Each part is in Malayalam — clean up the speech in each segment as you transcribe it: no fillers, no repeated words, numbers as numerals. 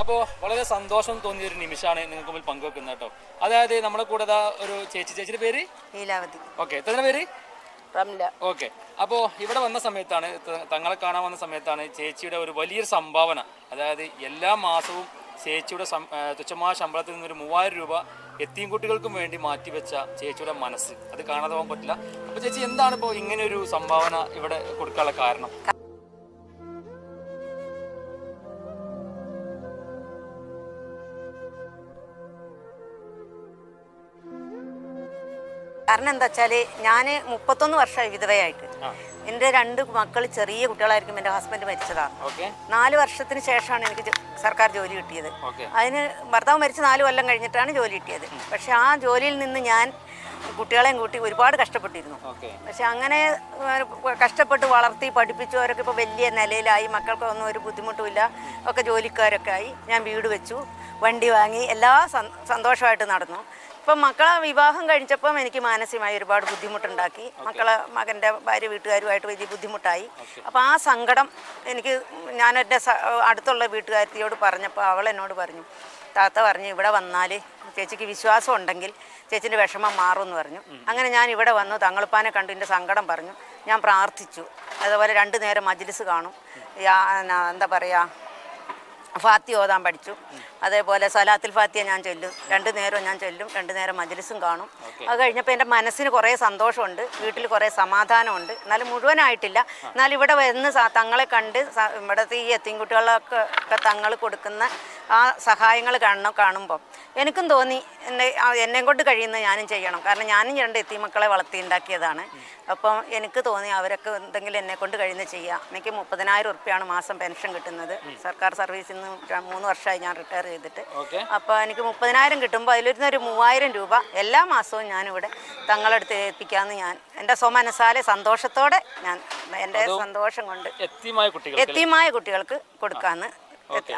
അപ്പോൾ വളരെ സന്തോഷം തോന്നിയ ഒരു നിമിഷമാണ് നിങ്ങൾക്ക് മുമ്പിൽ പങ്കുവെക്കുന്നത് കേട്ടോ. അതായത് നമ്മുടെ കൂടെ ഒരു ചേച്ചിയുടെ പേര് ലീലാവതി. ഓക്കെ, എത്ര പേര്? റംല. ഓക്കെ, അപ്പോൾ ഇവിടെ വന്ന സമയത്താണ്, തങ്ങളെ കാണാൻ വന്ന സമയത്താണ് ചേച്ചിയുടെ ഒരു വലിയൊരു സംഭാവന. അതായത് എല്ലാ മാസവും ചേച്ചിയുടെ തുച്ഛമായ ശമ്പളത്തിൽ നിന്നൊരു 3000 രൂപ എത്തിയും കുട്ടികൾക്കും വേണ്ടി മാറ്റിവെച്ച ചേച്ചിയുടെ മനസ്സ് അത് കാണാതെ പോകാൻ പറ്റില്ല. അപ്പോൾ ചേച്ചി എന്താണ് ഇപ്പോൾ ഇങ്ങനെ ഒരു സംഭാവന ഇവിടെ കൊടുക്കാനുള്ള കാരണം? കാരണം എന്താ വെച്ചാൽ ഞാൻ 31 വർഷമായി വിധവയായിട്ട്. എൻ്റെ 2 മക്കൾ ചെറിയ കുട്ടികളായിരിക്കും. എൻ്റെ ഹസ്ബൻഡ് മരിച്ചതാണ്. 4 വർഷത്തിന് ശേഷമാണ് എനിക്ക് സർക്കാർ ജോലി കിട്ടിയത്. അതിന് ഭർത്താവ് മരിച്ച് 4 കൊല്ലം കഴിഞ്ഞിട്ടാണ് ജോലി കിട്ടിയത്. പക്ഷെ ആ ജോലിയിൽ നിന്ന് ഞാൻ കുട്ടികളെയും കൂട്ടി ഒരുപാട് കഷ്ടപ്പെട്ടിരുന്നു. പക്ഷെ അങ്ങനെ കഷ്ടപ്പെട്ട് വളർത്തി പഠിപ്പിച്ചു. അവരൊക്കെ ഇപ്പോൾ വലിയ നിലയിലായി. മക്കൾക്കൊന്നും ഒരു ബുദ്ധിമുട്ടുമില്ല. ഒക്കെ ജോലിക്കാരൊക്കെ ആയി. ഞാൻ വീട് വെച്ചു, വണ്ടി വാങ്ങി, എല്ലാ സന്തോഷമായിട്ട് നടന്നു. ഇപ്പം മക്കളെ വിവാഹം കഴിച്ചപ്പം എനിക്ക് മാനസികമായി ഒരുപാട് ബുദ്ധിമുട്ടുണ്ടാക്കി. മകൻ്റെ ഭാര്യ വീട്ടുകാരുമായിട്ട് വലിയ ബുദ്ധിമുട്ടായി. അപ്പോൾ ആ സങ്കടം എനിക്ക് ഞാൻ എൻ്റെ അടുത്തുള്ള വീട്ടുകാരത്തിയോട് പറഞ്ഞപ്പോൾ അവൾ എന്നോട് പറഞ്ഞു, താത്ത പറഞ്ഞു ഇവിടെ വന്നാൽ ചേച്ചിക്ക് വിശ്വാസം ഉണ്ടെങ്കിൽ ചേച്ചിൻ്റെ വിഷമം മാറുമെന്ന് പറഞ്ഞു. അങ്ങനെ ഞാൻ ഇവിടെ വന്നു. തങ്ങളുപ്പാനെ കണ്ടു എൻ്റെ സങ്കടം പറഞ്ഞു. ഞാൻ പ്രാർത്ഥിച്ചു. അതുപോലെ 2 നേരം മജ്ലിസ് കാണും. എന്താ പറയുക, ഫാത്തി ഓതാൻ പഠിച്ചു. അതേപോലെ സലാത്തുൽ ഫാത്തിയ ഞാൻ ചൊല്ലും. 2 നേരവും ഞാൻ ചൊല്ലും. 2 നേരം മജ്ലിസും കാണും. അത് കഴിഞ്ഞപ്പോൾ എൻ്റെ മനസ്സിന് കുറേ സന്തോഷമുണ്ട്. വീട്ടിൽ കുറേ സമാധാനമുണ്ട്. എന്നാലും മുഴുവനായിട്ടില്ല. എന്നാലും ഇവിടെ വന്ന് തങ്ങളെ കണ്ട് ഇവിടുത്തെ ഈ എത്തിൻകുട്ടികളൊക്കെ തങ്ങൾ കൊടുക്കുന്ന ആ സഹായങ്ങൾ കാണുമ്പം എനിക്കും തോന്നി എന്നെ കൊണ്ട് കഴിയുന്നത് ഞാനും ചെയ്യണം. കാരണം ഞാനും 2 എത്തിമക്കളെ വളർത്തി ഉണ്ടാക്കിയതാണ്. അപ്പം എനിക്ക് തോന്നി അവരൊക്കെ എന്തെങ്കിലും എന്നെ കൊണ്ട് കഴിയുന്നത് ചെയ്യാം. എനിക്ക് 30,000 ഉറുപ്പ്യാണ് മാസം പെൻഷൻ കിട്ടുന്നത്. സർക്കാർ സർവീസിൽ നിന്ന് 3 വർഷമായി ഞാൻ റിട്ടയർ ചെയ്തിട്ട്. അപ്പോൾ എനിക്ക് 30,000 കിട്ടുമ്പോൾ അതിലിരുന്നൊരു 3000 രൂപ എല്ലാ മാസവും ഞാനിവിടെ തങ്ങളെടുത്ത് ഏൽപ്പിക്കാമെന്ന് ഞാൻ എൻ്റെ സ്വമനസാലെ സന്തോഷത്തോടെ ഞാൻ എൻ്റെ സന്തോഷം കൊണ്ട് എത്തിയമായ കുട്ടികൾക്ക് കൊടുക്കാമെന്ന്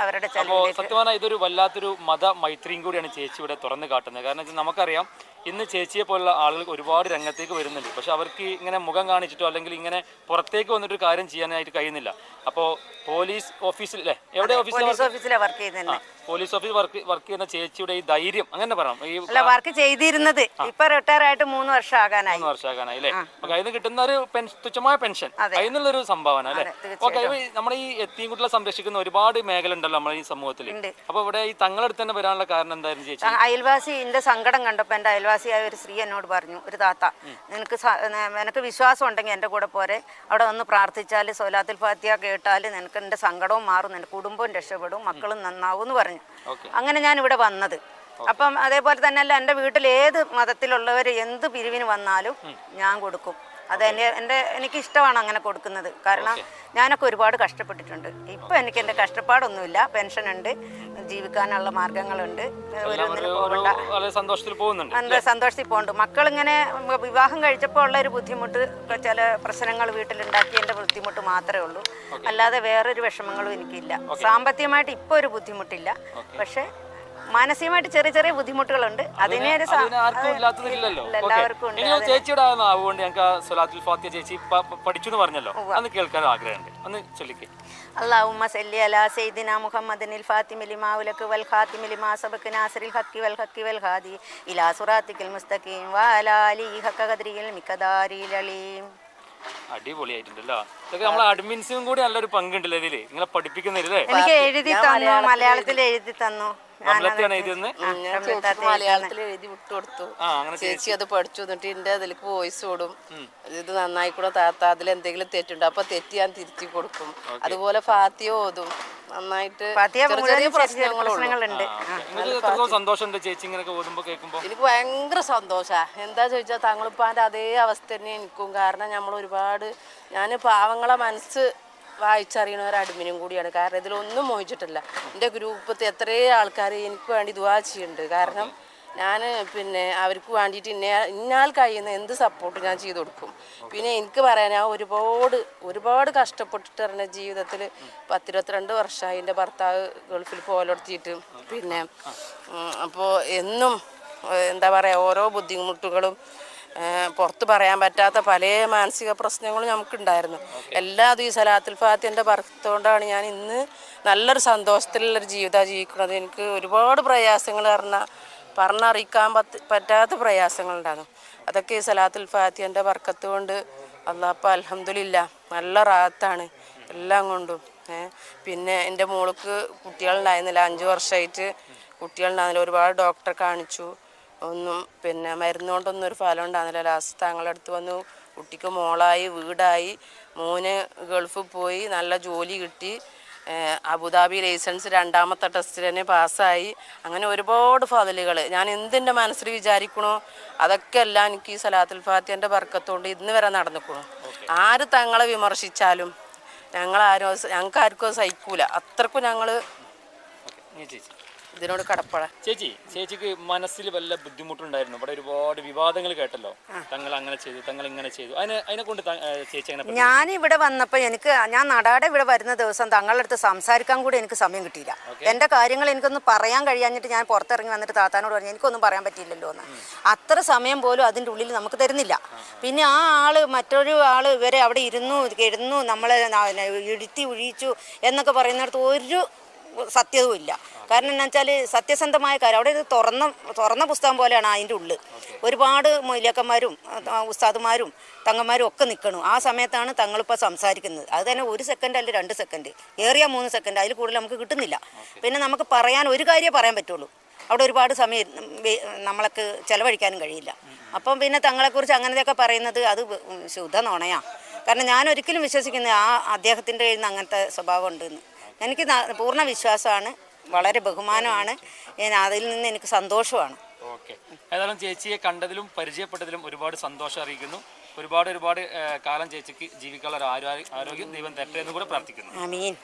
അവരുടെ സത്യമാണ്. ഇതൊരു വല്ലാത്തൊരു മത മൈത്രിയും കൂടിയാണ് ചേച്ചി ഇവിടെ തുറന്നു കാട്ടുന്നത്. കാരണം നമുക്കറിയാം ഇന്ന് ചേച്ചിയെ പോലുള്ള ആളുകൾ ഒരുപാട് രംഗത്തേക്ക് വരുന്നുണ്ട്. പക്ഷെ അവർക്ക് ഇങ്ങനെ മുഖം കാണിച്ചിട്ടോ അല്ലെങ്കിൽ ഇങ്ങനെ പുറത്തേക്ക് വന്നിട്ടൊരു കാര്യം ചെയ്യാനായിട്ട് കഴിയുന്നില്ല. അപ്പോൾ പോലീസ് ഓഫീസിൽ എവിടെ ഓഫീസിലാണ് വർക്ക് ചെയ്യുന്നത്. പോലീസ് ഓഫീസ് വർക്ക് ചെയ്യുന്ന ചേച്ചിയുടെ ഈ ധൈര്യം അങ്ങനെ പറയാം. ഈ വർക്ക് ചെയ്തിരുന്നത് ഇപ്പൊ റിട്ടയർ ആയിട്ട് 3 വർഷം ആകാനായി അല്ലേ? അതിൽ നിന്ന് കിട്ടുന്ന ഒരു തുച്ഛമായ പെൻഷൻ, അതിൽ നിന്നുള്ളൊരു സംഭാവന അല്ലേ? ഓക്കെ, നമ്മുടെ ഈ എത്തിയും കുട്ടികളെ സംരക്ഷിക്കുന്ന ഒരുപാട് മേഖല ഉണ്ടല്ലോ നമ്മുടെ ഈ സമൂഹത്തിൽ. അപ്പൊ ഇവിടെ ഈ തങ്ങളടുത്ത് തന്നെ വരാനുള്ള കാരണം എന്തായിരുന്നു ചേച്ചി? അയൽവാസി എന്റെ സങ്കടം കണ്ടപ്പോൾ എൻ്റെ അയൽവാസിയായ ഒരു സ്ത്രീ എന്നോട് പറഞ്ഞു, ഒരു താത്ത, നിനക്ക് വിശ്വാസം ഉണ്ടെങ്കിൽ എൻ്റെ കൂടെ പോരെ, അവിടെ വന്ന് പ്രാർത്ഥിച്ചാൽ സലാത്തുൽ ഫാത്തിഹ കേട്ടാൽ നിനക്ക് എൻ്റെ സങ്കടവും മാറും, നിന്റെ കുടുംബവും രക്ഷപ്പെടും, മക്കളും നന്നാവും എന്ന് പറഞ്ഞു. അങ്ങനെ ഞാൻ ഇവിടെ വന്നത്. അപ്പം അതേപോലെ തന്നെയല്ല, എൻ്റെ വീട്ടിൽ ഏത് മതത്തിലുള്ളവർ എന്ത് പിരിവിന് വന്നാലും ഞാൻ കൊടുക്കും. അത് എനിക്ക് ഇഷ്ടമാണ് അങ്ങനെ കൊടുക്കുന്നത്. കാരണം ഞാനൊക്കെ ഒരുപാട് കഷ്ടപ്പെട്ടിട്ടുണ്ട്. ഇപ്പം എനിക്ക് എൻ്റെ കഷ്ടപ്പാടൊന്നുമില്ല. പെൻഷൻ ഉണ്ട്, ജീവിക്കാനുള്ള മാർഗങ്ങളുണ്ട്. സന്തോഷത്തിൽ പോകുന്നുണ്ട്. മക്കളിങ്ങനെ വിവാഹം കഴിച്ചപ്പോൾ ഉള്ള ഒരു ബുദ്ധിമുട്ട്, ചില പ്രശ്നങ്ങൾ വീട്ടിലുണ്ടാക്കിയതിൻ്റെ ബുദ്ധിമുട്ട് മാത്രമേ ഉള്ളൂ. അല്ലാതെ വേറൊരു വിഷമങ്ങളും എനിക്കില്ല. സാമ്പത്തികമായിട്ട് ഇപ്പോൾ ഒരു ബുദ്ധിമുട്ടില്ല. പക്ഷെ മാനസികമായിട്ട് ചെറിയ ചെറിയ ബുദ്ധിമുട്ടുകളുണ്ട്. എല്ലാവർക്കും ഉണ്ട്. ചേച്ചിയുടെ ആവുകൊണ്ട് ഞങ്ങൾക്ക് സലാത്തുൽ ഫാത്തിഹ ചേച്ചി പഠിച്ചു എന്ന് പറഞ്ഞല്ലോ, അന്ന് കേൾക്കാൻ ആഗ്രഹമുണ്ട്. ഒന്ന് ചൊല്ലിക്കേ. അല്ലാഹുമ്മ സല്ലി അലാ സയ്യിദിനാ മുഹമ്മദിനിൽ ഫാത്തിമി ലിമാ ഉലക വൽ ഖാതിമി ലിമാ സബക നാസിറിൽ ഹഖി വൽ ഹാദി ഇലാ സിറാത്തിക്കൽ മുസ്തഖീം വഅലാ ആലിഹി ഹഖ ഖദ്രിൽ മിഖദാരിൽ അലീം. അടിപൊളിയായിട്ടുണ്ടല്ലോ. ഇതൊക്കെ നമ്മളെ അഡ്മിൻസും കൂടി നല്ലൊരു പങ്കുണ്ടല്ലോ ഇതില്, നിങ്ങളെ പഠിപ്പിക്കുന്നില്ലേ? എനിക്ക് എഴുതി തന്നു, മലയാളത്തിൽ എഴുതി തന്നു. മലയാളത്തിൽ എഴുതി വിട്ടുകൊടുത്തു. ചേച്ചി അത് പഠിച്ചു. എന്നിട്ട് എന്റെ അതിലേക്ക് വോയിസ് ഓടും, ഇത് നന്നായിക്കൂടെ താത്ത, അതിൽ എന്തെങ്കിലും തെറ്റുണ്ടോ അപ്പൊ തെറ്റ് ഞാൻ തിരുത്തി കൊടുക്കും. അതുപോലെ ഫാത്തിഹ ഓതും നന്നായിട്ട്. എനിക്ക് ഭയങ്കര സന്തോഷാ. എന്താ ചോദിച്ചാൽ തങ്ങളിപ്പാന്റെ അതേ അവസ്ഥ തന്നെ എനിക്കും. കാരണം നമ്മൾ ഒരുപാട്, ഞാൻ പാവങ്ങളെ മനസ്സ് വായിച്ചറിയണ ഒരു അഡ്മിനും കൂടിയാണ്. കാരണം ഇതിലൊന്നും മോഹിച്ചിട്ടില്ല. എൻ്റെ ഗ്രൂപ്പത്തെ എത്രയോ ആൾക്കാർ എനിക്ക് വേണ്ടി ദുആ ചെയ്യുന്നുണ്ട്. കാരണം ഞാൻ അവർക്ക് വേണ്ടിയിട്ട് ഇന്നാൽ കഴിയുന്ന എന്ത് സപ്പോർട്ട് ഞാൻ ചെയ്ത് കൊടുക്കും. പിന്നെ എനിക്ക് പറയാൻ, ഞാൻ ഒരുപാട് കഷ്ടപ്പെട്ടിട്ട് പറഞ്ഞ ജീവിതത്തിൽ 10-22 വർഷമായി എൻ്റെ ഭർത്താവ് ഗൾഫിൽ പോലെടുത്തിട്ട്. അപ്പോൾ എന്നും എന്താ പറയുക, ഓരോ ബുദ്ധിമുട്ടുകളും പുറത്ത് പറയാൻ പറ്റാത്ത പല മാനസിക പ്രശ്നങ്ങളും നമുക്കുണ്ടായിരുന്നു. എല്ലാതും ഈ സലാത്തുൽ ഫാത്തിഹയുടെ ബർക്കത്തുകൊണ്ടാണ് ഞാൻ ഇന്ന് നല്ലൊരു സന്തോഷത്തിലുള്ളൊരു ജീവിതമാണ് ജീവിക്കുന്നത്. എനിക്ക് ഒരുപാട് പ്രയാസങ്ങൾ പറഞ്ഞറിയിക്കാൻ പറ്റാത്ത പ്രയാസങ്ങളുണ്ടായിരുന്നു. അതൊക്കെ ഈ സലാത്തുൽ ഫാത്തിഹയുടെ ബർക്കത്ത് കൊണ്ട് അല്ലാഹ് അൽഹംദുലില്ലാ നല്ല റാഹത്താണ് എല്ലാം കൊണ്ടും. പിന്നെ എൻ്റെ മോൾക്ക് കുട്ടികളുണ്ടായിരുന്നില്ല, 5 വർഷമായിട്ട് കുട്ടികളുണ്ടായിരുന്നില്ല. ഒരുപാട് ഡോക്ടറെ കാണിച്ചു, ഒന്നും പിന്നെ മരുന്ന് കൊണ്ടൊന്നും ഒരു ഫലം ഉണ്ടാകുന്നില്ല. ലാസ്റ്റ് തങ്ങളുടെ അടുത്ത് വന്നു, കുട്ടിക്ക് മോളായി, വീടായി, മോന് ഗൾഫിൽ പോയി, നല്ല ജോലി കിട്ടി, അബുദാബി ലൈസൻസ് 2ാമത്തെ ടെസ്റ്റിൽ തന്നെ പാസ്സായി. അങ്ങനെ ഒരുപാട് ഫضലുകൾ ഞാൻ എന്തിൻ്റെ മനസ്സിൽ വിചാരിക്കണോ അതൊക്കെ എല്ലാം എനിക്ക് ഈ സലാത്തുൽ ഫാത്തിഹയുടെ ബർക്കത്തുകൊണ്ട് ഇന്ന് വരെ നടന്നിക്കണു. ആര് തങ്ങളെ വിമർശിച്ചാലും ഞങ്ങൾക്ക് ആർക്കും സഹിക്കൂല. അത്രക്കും ഞങ്ങൾ ഇതിനോട് കടപ്പാടാ. ചേച്ചിക്ക് മനസ്സിൽ വല്ല ബുദ്ധിമുട്ടുണ്ടായിരുന്നു? ഇവിടെ ഒരുപാട് വിവാദങ്ങൾ കേട്ടല്ലോ, തങ്ങൾ അങ്ങനെ ചെയ്തു, തങ്ങൾ ഇങ്ങനെ ചെയ്തു. അതിനെ കൊണ്ട് ചേച്ചി അങ്ങനെ ഞാൻ ഇവിടെ വന്നപ്പോൾ ഞാൻ നടാടെ ഇവിടെ വരുന്ന ദിവസം തങ്ങളുടെ അടുത്ത് സംസാരിക്കാൻ കൂടി എനിക്ക് സമയം കിട്ടിയില്ല. എൻ്റെ കാര്യങ്ങൾ എനിക്കൊന്ന് പറയാൻ കഴിയാഞ്ഞിട്ട് ഞാൻ പുറത്തിറങ്ങി വന്നിട്ട് താത്താനോട് പറഞ്ഞു എനിക്കൊന്നും പറയാൻ പറ്റിയില്ലല്ലോ എന്ന്. അത്ര സമയം പോലും അതിൻ്റെ ഉള്ളിൽ നമുക്ക് തരുന്നില്ല. പിന്നെ ആ ആള് മറ്റൊരു ആള് ഇവരെ അവിടെ കിടന്നു നമ്മളെ ഇടുത്തി ഒഴിയിച്ചു എന്നൊക്കെ പറയുന്നിടത്ത് ഒരു സത്യവും ഇല്ല. കാരണം എന്താ വെച്ചാൽ സത്യസന്ധമായ കാര്യം അവിടെ തുറന്ന പുസ്തകം പോലെയാണ് അതിൻ്റെ ഉള്ളിൽ. ഒരുപാട് മൊയ്ലിയാക്കന്മാരും ഉസ്താദുമാരും തങ്ങന്മാരും ഒക്കെ നിൽക്കണം. ആ സമയത്താണ് തങ്ങളിപ്പോൾ സംസാരിക്കുന്നത്. അത് തന്നെ 1 സെക്കൻഡ് അല്ല 2 സെക്കൻഡ്, ഏറിയ 3 സെക്കൻഡ്, അതിൽ കൂടുതൽ നമുക്ക് കിട്ടുന്നില്ല. പിന്നെ നമുക്ക് പറയാൻ ഒരു കാര്യമേ പറയാൻ പറ്റുള്ളൂ. അവിടെ ഒരുപാട് സമയം നമ്മൾക്ക് ചിലവഴിക്കാനും കഴിയില്ല. അപ്പം പിന്നെ തങ്ങളെക്കുറിച്ച് അങ്ങനെയൊക്കെ പറയുന്നത് അത് ശുദ്ധ നുണയാണ്. കാരണം ഞാൻ ഒരിക്കലും വിശ്വസിക്കുന്നത് അദ്ദേഹത്തിൻ്റെ കയ്യിൽ നിന്ന് അങ്ങനത്തെ സ്വഭാവം ഉണ്ടെന്ന്. എനിക്ക് പൂർണ്ണ വിശ്വാസമാണ്, വളരെ ബഹുമാനമാണ്, അതിൽ നിന്ന് എനിക്ക് സന്തോഷമാണ്. ഓക്കെ, ഏതായാലും ചേച്ചിയെ കണ്ടതിലും പരിചയപ്പെട്ടതിലും ഒരുപാട് സന്തോഷം അറിയിക്കുന്നു. ഒരുപാട് കാലം ചേച്ചിക്ക് ജീവിക്കാനുള്ള ഒരു ആരോഗ്യം ദൈവം തരട്ടെ എന്ന് കൂടെ പ്രാർത്ഥിക്കുന്നു. ആമീൻ.